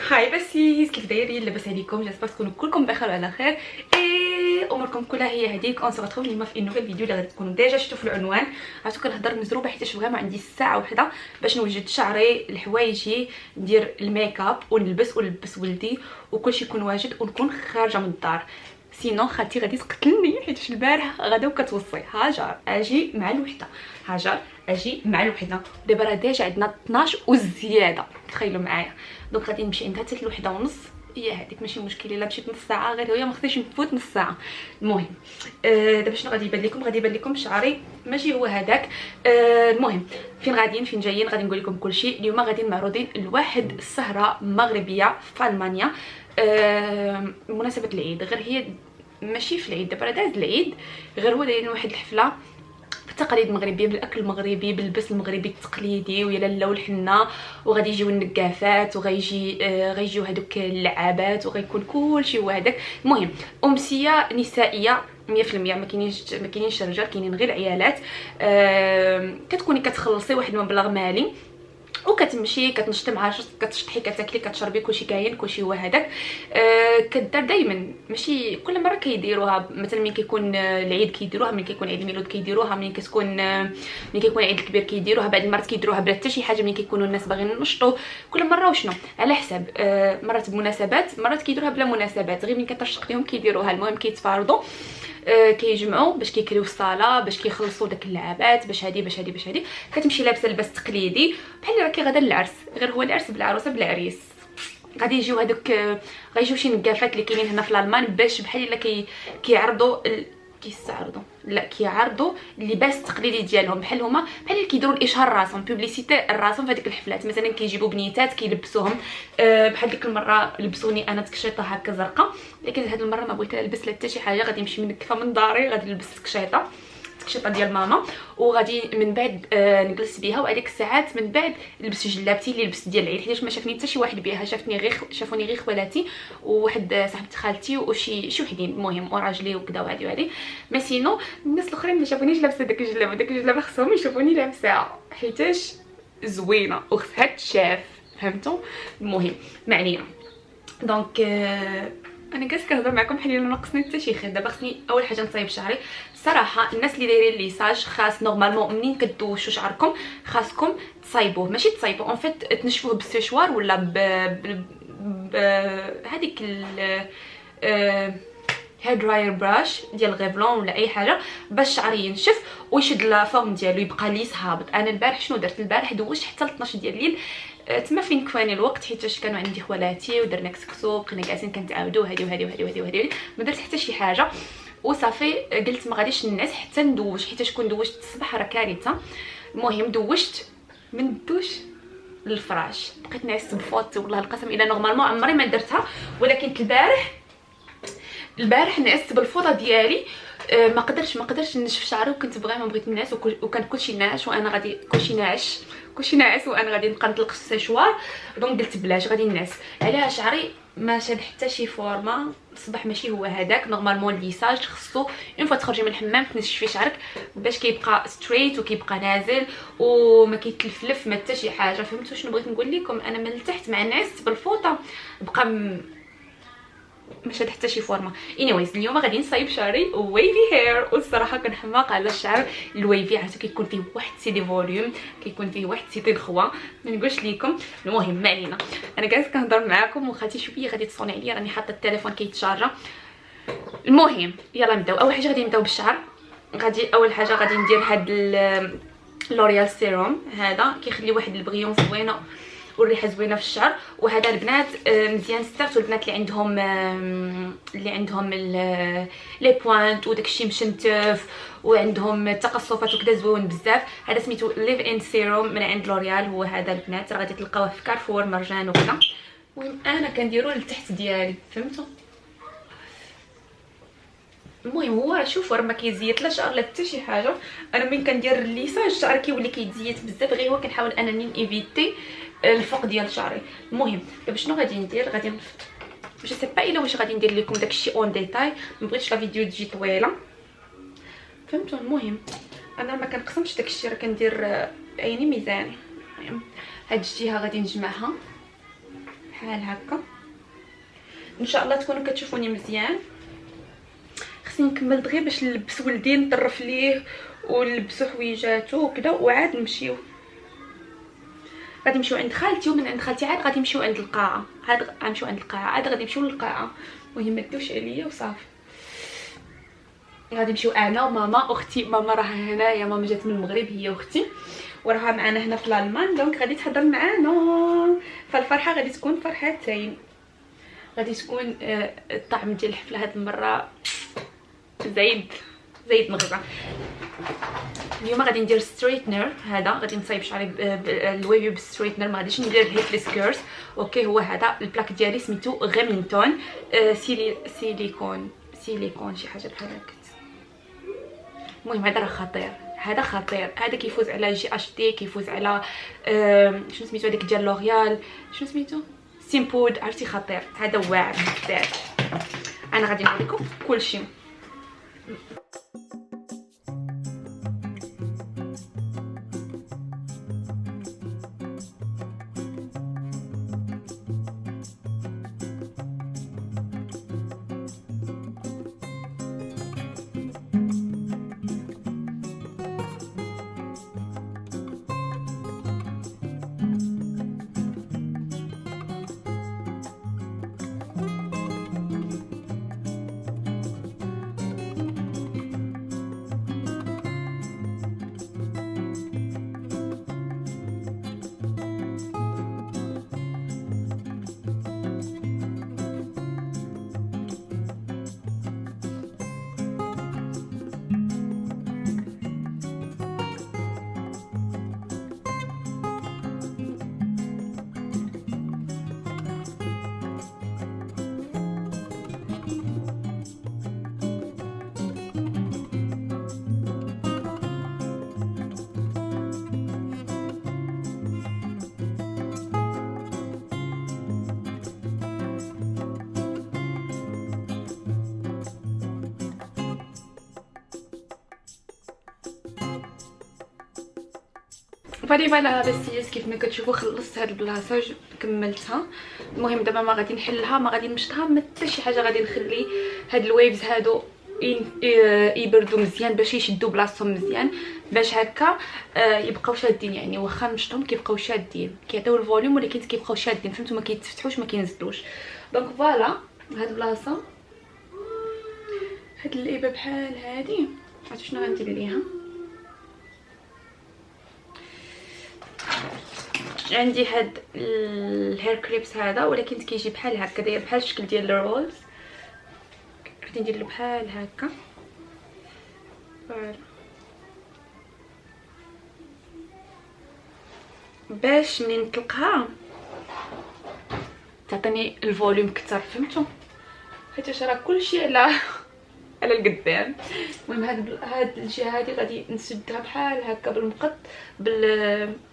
هاي بسيس، كيف دايرين؟ لاباس عليكم؟ جاسبر تكونوا كلكم بخير وعلى خير. اموركم كلها هي هذيك. اون سوغتروف اليوم في نوفيل فيديو اللي غادي تكونوا ديجا شفتوا في العنوان. عرفتوا كنهضر مزروبه حيت فريمون عندي الساعه وحده باش نوجد شعري، الحوايجي، ندير الميك اب ونلبس ولدي وكلشي يكون واجد ونكون خارجه من الدار. سينو خالتي غادي تقتلني حيت البارح غدا وكتوصي هاجر اجي مع الوحده، هاجر اجي مع الوحده. دابا راه ديجا عندنا 12 وزياده، تخيلوا معايا. دونك غادي نمشي عندها حتى الوحده ونص. هي هذيك ماشي مشكل الا مشيت نص ساعه، غير هي ما خصنيش نفوت نص ساعه. المهم دابا شنو غادي يبان لكم؟ غادي يبان لكم شعري ماشي هو هذاك. المهم فين غاديين فين جايين غادي نقول لكم كلشي. اليوم غادي معروضين لواحد السهره مغربيه في المانيا بمناسبه العيد. غير هي ماشي في العيد، دابا راه داز العيد، غير هو دايرين واحد الحفله بالتقاليد المغربيه، بالاكل المغربي، باللبس المغربي التقليدي ويا لاله والحنه، وغادي يجيو النقافات غيجيو هذوك اللعابات وغيكون كلشي هو هذاك. المهم امسيه نسائيه 100%، ما كاينينش رجال، كاينين غير عيالات. كتكوني كتخلصي واحد المبلغ مالي وكتمشي كتنشطي مع كتشطحي كتاكلي كتشربي كلشي كاين، كلشي هو هذاك. كدار دائما، ماشي كل مره كيديروها. مثلا ملي كيكون العيد كيديروها، ملي كيكون عيد الميلاد كيديروها، ملي كيكون عيد الكبير كيديروها، بعد المرات كيديروها بلا حتى شي حاجه، ملي كيكونوا الناس باغيين ينشطوا. كل مره وشنو على حساب. مرات بمناسبات، مرات كيديروها بلا مناسبات، غير ملي كترشق لهم كيديروها. المهم كيتفارضوا، كيجمعوا باش كيكريو الصاله، باش كيخلصوا داك اللعابات، باش هادي كتمشي لابسه لباس تقليدي بحال راكي غدا للعرس، غير هو العرس بالعروسه بالعريس. غادي يجيو هذوك، غيجيو شي نقافات اللي كاينين هنا في الالمان باش بحال الا كيعرضوا كيعرضوا اللباس التقليدي ديالهم، بحال اللي كيديروا الاشهار راسهم، بوبليسيتي راسهم في هذيك الحفلات. مثلا كيجيبوا بنيتات كيلبسوهم. بحال ديك المره لبسوني انا تكشيطه هكا زرقاء، لكن هذه المره ما بغيت نلبس لا حتى شي حاجه، غادي نمشي منكفه من داري، غادي نلبس تكشيطه ديال ماما، وغادي من بعد نجلس بها. وهذيك الساعات من بعد لبس جلابتي اللي لبست ديال العيد، حيت ما شافني حتى شي واحد بها، شافوني غير خوالاتي وواحد صاحبه خالتي وشي وحدين، المهم وراجلي وكذا وهادي. ما سينو الناس الاخرين ما شافونيش لابسه داك الجلابه خصهم يشوفوني لابساها حيتاش زوينه وخصها تشاف، فهمتوا؟ المهم ما علينا. دونك انا جالسه كنهضر معكم بحال الا ناقصني حتى شي خير. دابا خصني اول حاجه نصايب شعري. الصراحه الناس اللي دايرين ليساج خاص نورمالمون منين كدوشوا شعركم خاصكم تصايبوه، ماشي تصايبوه اون فيت تنشفوه بالسيشوار ولا هذيك هير دراير براش ديال غيفلون ولا اي حاجه باش شعري ينشف ويشد لا فورم ديالو يبقى ليس هابط. انا البارح شنو درت؟ البارح دوشت حتى ل 12 ديال الليل، تما فين كفاني الوقت، حيت كانوا عندي خوالاتي ودرنا كسكسو، بقينا جالسين كنتعاودوا هادي ما درت حتى شي حاجه وصافي. قلت ما غاديش ننعس حتى ندوش، حيت كون دوشت الصباح راه كارثه. المهم دوشت من الدوش للفراش، بقيت نعس بفوت والله القسم الا نورمالمون عمري ما درتها، ولكن البارح نعست بالفوطه ديالي. ما قدرتش نشف شعري، وكنت بغيت نعس، وكان كلشي ناعش وانا غادي كلشي ناعس وانا غادي نبقى نطلق السيشوار. دونك قلت بلاش غادي نعس. علاه شعري ما شاد حتى شي فورما الصباح، ماشي هو هذاك. نورمالمون ليساج خصو اون فوا تخرجي من الحمام تنشفي شعرك باش كيبقى ستريت وكيبقى نازل وما كيتلفلف ما حتى شي حاجه. فهمتوا شنو بغيت نقول لكم؟ انا من التحت مع نعست بالفوطه بقى مش هاد حتى شي فورما. انيويز اليوم غادي نصايب شعري ويفي هير، والصراحه كنحماق على الشعر الويفي، عرفتو كيكون فيه واحد سيدي فوليوم، كيكون فيه واحد سيدي الخوا، ما نقولش لكم. المهم ما علينا، انا جالسه كنهضر معاكم وخالتي شوفي غادي تصوني عليا، راني حاطه التليفون كيتشارجا. المهم يلا نبداو. اول حاجه غادي نبداو بالشعر. اول حاجه غادي ندير هاد لوريال سيروم، هذا كيخلي واحد البغيون زوينه والريحه زوينه في الشعر. وهذا البنات مزيان ستارت، والبنات اللي عندهم لي بوينت وداكشي مشنتف وعندهم تقصفات وكذا زوين بزاف. هذا سميتو ليف ان سيروم من عند لوريال. هو هذا البنات راه غادي تلقاوه في كارفور مرجان وكذا. المهم انا كنديرو لتحت ديالي، فهمتوا؟ المهم هو شوفوا راه ما كيزيت لا شعر لا حتى شي حاجه. انا ملي كندير الليساج الشعر كيولي كيتزيت بزاف، غير هو كنحاول انني ايفيتي الفوق ديال شعري. المهم دابا شنو غادي ندير؟ غادي جو سي با الا واش غادي ندير لكم داكشي اون ديتاي، ما بغيتش لا فيديو تجي طويله، فهمتوا؟ المهم انا ما كنقسمش داكشي، راه كندير عيني ميزاني. المهم هاد الجهه غادي نجمعها بحال هكا. ان شاء الله تكونوا كتشوفوني مزيان. خصني نكمل دغيا باش نلبس ولدي، نطرف ليه ونلبسو حويجاتو وكذا، وعاد نمشيو. غادي نمشيو عند خالتي، ومن عند خالتي عاد غادي نمشيو عند القاعه. عاد غنمشيو عند القاعه، عاد غادي نمشيو للقاعه. المهم ما تدوش عليا وصافي. غادي نمشيو انا وماما اختي. ماما راها هنايا، ماما جات من المغرب هي واختي، وراها معنا هنا في الالمان، دونك غادي تحضر معانا. فالفرحه غادي تكون فرحتين. غادي تكون الطعم ديال الحفله هاد المره زايد نغزه. اليوم غادي ندير ستريتنر. هذا غادي نصايب شعري الويفي بالستريتنر، ما غاديش ندير الهيتليس كيرز. اوكي، هو هذا البلاك ديالي سميتو غيمينتون سيليكون شي حاجه بحال هكا. المهم هذا راه خطير، هذا خطير. هذا كيفوز على جي اش دي، كيفوز على شنو سميتو هذيك ديال لوريال، شنو سميتو سيمبود، عرفتي خطير. هذا واعر بزاف. انا غادي نوريكم كلشي. فوالا بس كيف ما كتشوفوا خلصت هاد البلاصه كملتها. المهم دابا ما غادي نحلها، ما غادي نمشطها، ما حتى شي حاجه. غادي نخلي هاد الويفز هادو يبردوا مزيان باش يشدوا بلاصتهم مزيان، باش هكا يبقاو شادين. يعني واخا نمشطهم كيبقاو شادين، كيعطيو الفوليوم ولكن كيبقاو شادين، فهمتوا؟ ما كيتفتحوش ما كينزلوش. دونك فوالا هاد البلاصه، هاد الابه بحال هادي، عرفتوا شنو غندير ليها؟ عندي هاد الهير كليبس هذا، ولكن كيجي بحال هكا، داير بحال الشكل ديال الرولز. غادي ندير له بحال هكا باش منين نطلقها تعطيني الفوليوم كثر، فهمتوا؟ حيت راه كلشي على القدام. المهم هاد الجهه هادي غادي نسدها بحال هكا بالمقط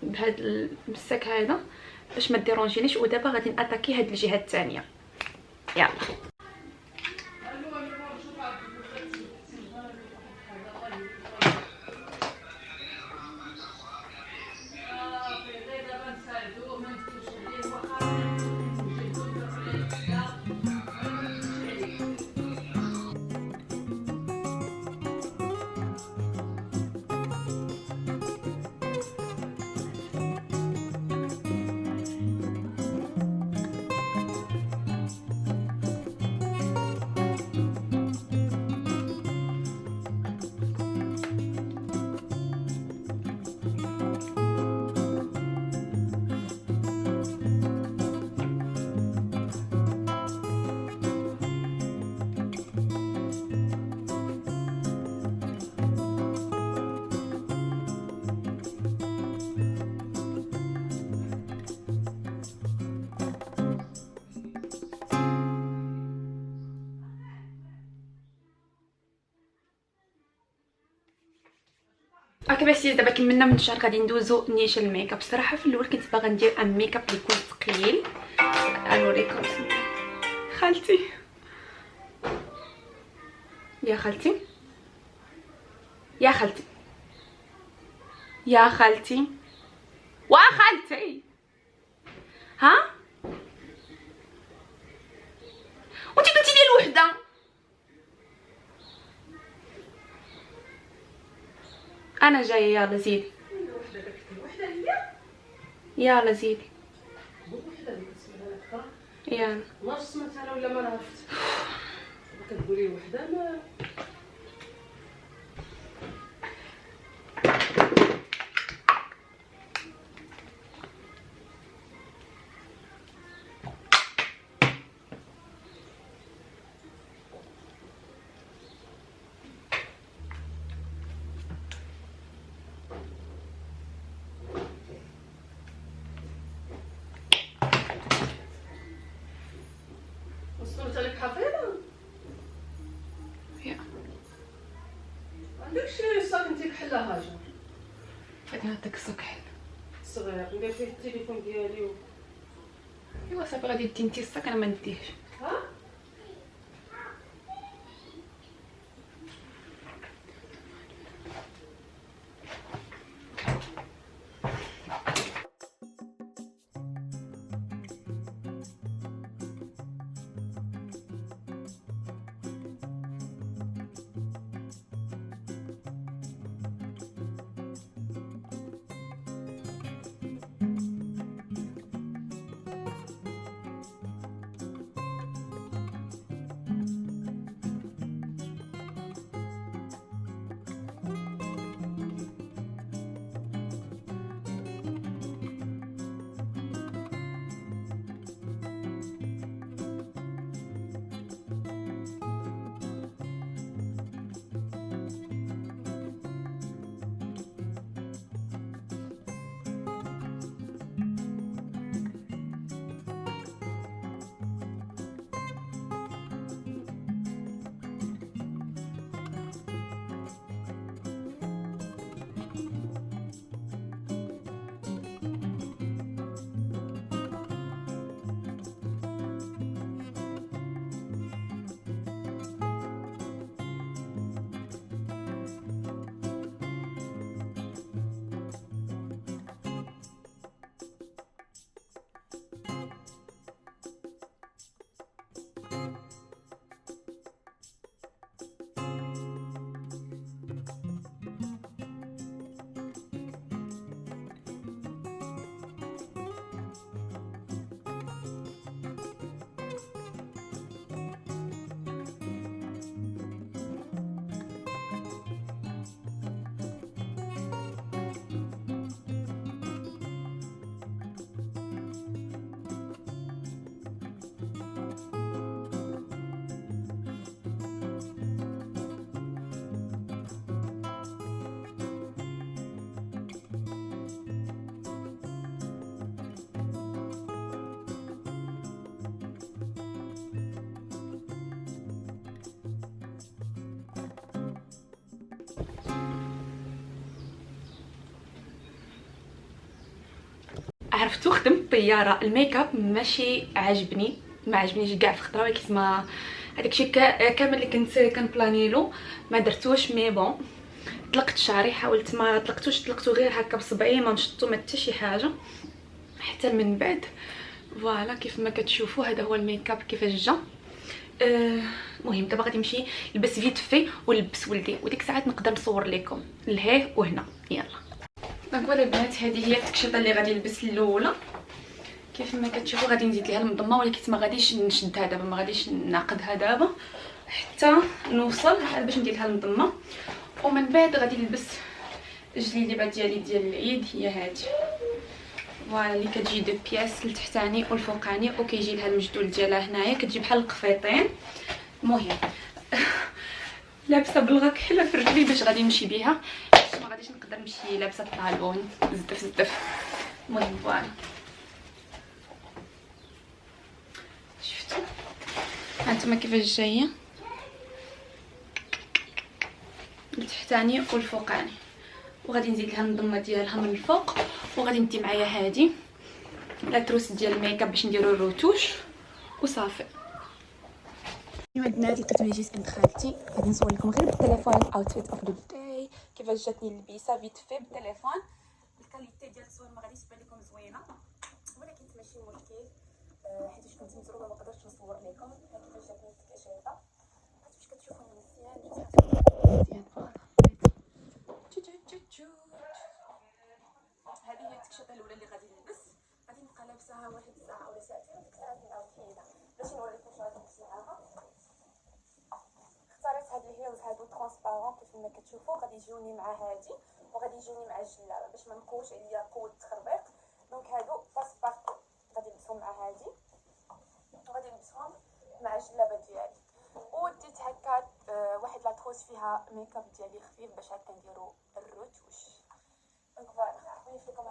بهاد المسك هذا باش ما ديرونجينيش. ودابا غادي ناتاكي هاد الجهه الثانيه. يلا اوكي بس دابا كملنا من الشهر، غادي ندوزو نيشان الميك اب. الصراحه في الاول كنت باغا ندير ان ميك اب اللي يكون ثقيل. غنوريكم خالتي. يا خالتي يا خالتي يا خالتي وخالتي، ها انا جايه، يلا زيدي، يلا زيدي، يلا. ما سمعت انا ولا ما عرفت كتقولي وحده ما وصلت لك حفيظه. عندك شي صاك انت كحله هاجر غادي نعطيك الصك صغير ندير فيه التليفون ديالي ايوا صافي، غادي دي انتي الصك، انا ما نديهش. ها عرفتو خدمت الطياره، الميك اب ماشي عاجبني، ما عجبنيش كاع في خطره، ولكن ما هذاكشي كامل اللي كنت كنبلانيلو ما درتوش. مي بون، طلقت شعري، حاولت ما طلقتوش، طلقتو غير هكا بصبعي، ما نشطو ما حتى شي حاجه. حتى من بعد فوالا كيف ما كتشوفوا هذا هو الميك اب كيفاش جا. المهم دابا غادي نمشي نلبس فيت في ونلبس ولدي، وديك الساعات نقدر نصور لكم لهيه وهنا. يلا دونك فوالا البنات، هذه هي التكشيطه اللي غادي نلبس الاولى. كيف ما كتشوفوا غادي نزيد ليها المضمه، ولكن ما غاديش نشدها دابا، ما غاديش نعقدها دابا حتى نوصل باش ندير لها المضمه. ومن بعد غادي نلبس الجليبه ديالي ديال العيد، هي هذه فوالا اللي كتجي دو بياس، التحتاني والفوقاني، وكيجي لها المجدول ديالها هنايا، كتجي بحال القفيطين. المهم لابسه بالغاك حله في رجلي باش غادي نمشي بها، ما غاديش نقدر نمشي لابسه الطالون زدف. المهم فوالا شفتوا هانتوما كيفاش جايه، التحتاني والفوقاني، وغادي نزيد لها المضمه ديالها من الفوق، وغادي ندي معايا هذه لا تروس ديال الميكاب باش نديرو الروتوش وصافي. ايوا البنات، لقيت ملي جيت عند خالتي غادي نصور لكم غير بالتليفون اوتفيت اوف ذا داي، كيفاش جاتني اللبسه فيت في بالتليفون. الكاليتي ديال الصور ما غاديش تبان لكم زوينه، ولكن ماشي مشكل حيت كنت مزروبه ما قدرتش نصور لكم. كيفاش جاتني التكشيطه، باش كتشوفوا مزيان مزيان. فوالا الشابه الاولى اللي غادي نلبس غادي نبقى لابساها واحد الساعه ولا ساعتين وديك الساعه نعاود نحيدها باش نوريكم واش غادي نلبس معاها. اختاريت هاد الهيلز هادو ترونسبارون كيف ما كتشوفوا، غادي يجوني مع هادي وغادي يجوني مع الجلابه باش ما نقوش عليا قوه التخربيق. دونك هادو باس بارتو غادي نلبسهم مع هادي وغادي نلبسهم مع الجلابه ديالي. وديت هكا واحد لاطروس فيها ميكاب ديالي خفيف باش هكا نديرو الروتوش. دونك فوالا نخلي لكم